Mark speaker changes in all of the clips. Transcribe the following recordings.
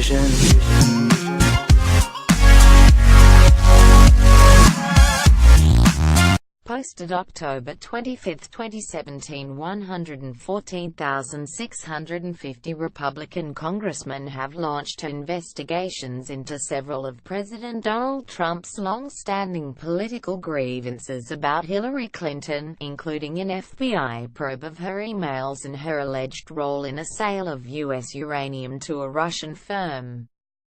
Speaker 1: vision.
Speaker 2: Posted October 25, 2017. 114,650 Republican congressmen have launched investigations into several of President Donald Trump's long-standing political grievances about Hillary Clinton, including an FBI probe of her emails and her alleged role in a sale of U.S. uranium to a Russian firm.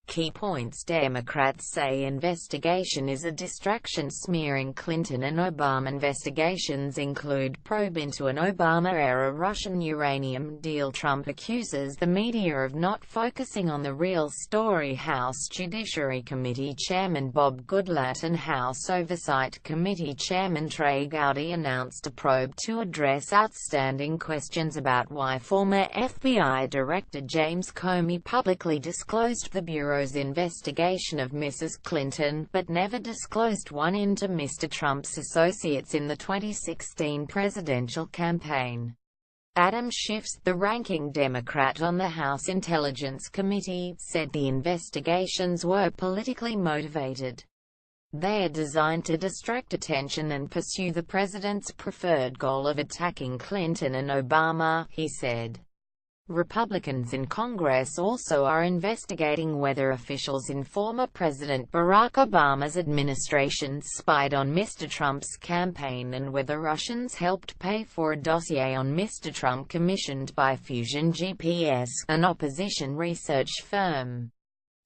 Speaker 2: Key points: Democrats say investigation is a distraction. Smearing Clinton and Obama. Investigations include probe into an Obama-era Russian uranium deal. Trump accuses the media of not focusing on the real story. House Judiciary Committee Chairman Bob Goodlatte and House Oversight Committee Chairman Trey Gowdy announced a probe to address outstanding questions about why former FBI Director James Comey publicly disclosed the Bureau's investigation of Mrs. Clinton, but never disclosed one into Mr. Trump's associates in the 2016 presidential campaign. Adam Schiff, the ranking Democrat on the House Intelligence Committee, said the investigations were politically motivated. They are designed to distract attention and pursue the president's preferred goal of attacking Clinton and Obama, he said. Republicans in Congress also are investigating whether officials in former President Barack Obama's administration spied on Mr. Trump's campaign and whether Russians helped pay for a dossier on Mr. Trump commissioned by Fusion GPS, an opposition research firm.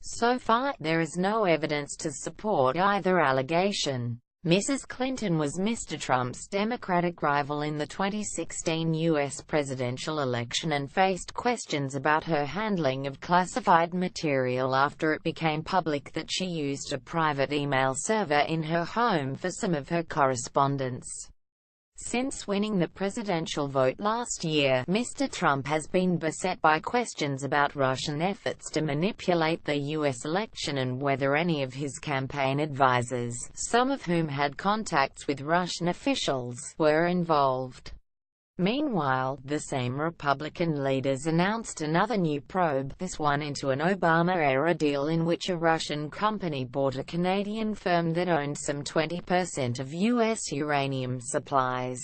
Speaker 2: So far, there is no evidence to support either allegation. Mrs. Clinton was Mr. Trump's Democratic rival in the 2016 U.S. presidential election and faced questions about her handling of classified material after it became public that she used a private email server in her home for some of her correspondence. Since winning the presidential vote last year, Mr. Trump has been beset by questions about Russian efforts to manipulate the U.S. election and whether any of his campaign advisors, some of whom had contacts with Russian officials, were involved. Meanwhile, the same Republican leaders announced another new probe, this one into an Obama-era deal in which a Russian company bought a Canadian firm that owned some 20% of U.S. uranium supplies.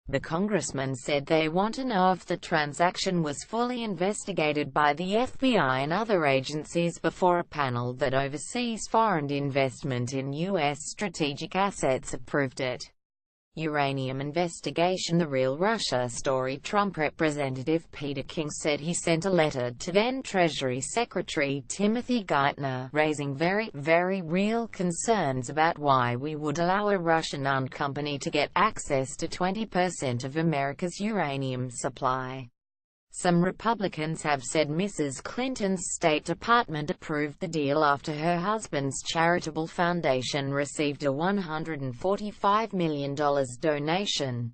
Speaker 2: The congressman said they want to know if the transaction was fully investigated by the FBI and other agencies before a panel that oversees foreign investment in U.S. strategic assets approved it. Uranium investigation. The Real Russia story. Trump Representative Peter King said he sent a letter to then Treasury Secretary Timothy Geithner, raising very, very real concerns about why we would allow a Russian-owned company to get access to 20% of America's uranium supply. Some Republicans have said Mrs. Clinton's State Department approved the deal after her husband's charitable foundation received a $145 million donation.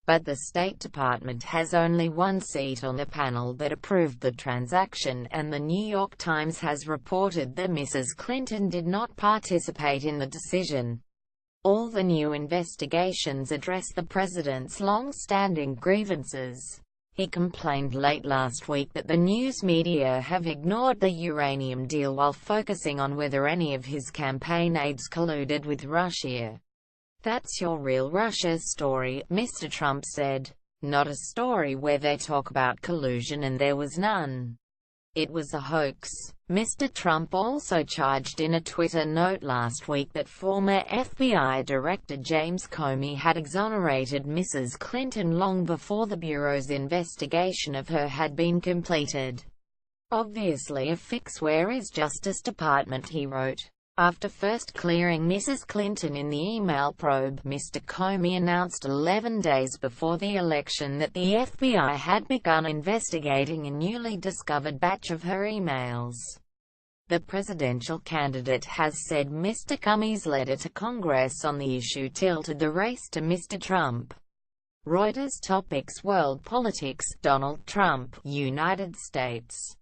Speaker 2: But the State Department has only one seat on the panel that approved the transaction, and the New York Times has reported that Mrs. Clinton did not participate in the decision. All the new investigations address the president's long-standing grievances. He complained late last week that the news media have ignored the uranium deal while focusing on whether any of his campaign aides colluded with Russia. "That's your Real Russia story," Mr. Trump said. "Not a story where they talk about collusion, and there was none. It was a hoax." Mr. Trump also charged in a Twitter note last week that former FBI Director James Comey had exonerated Mrs. Clinton long before the Bureau's investigation of her had been completed. "Obviously a fix. Where is Justice Department?" he wrote. After first clearing Mrs. Clinton in the email probe, Mr. Comey announced 11 days before the election that the FBI had begun investigating a newly discovered batch of her emails. The presidential candidate has said Mr. Comey's letter to Congress on the issue tilted the race to Mr. Trump. Reuters. Topics: World politics. Donald Trump, United States.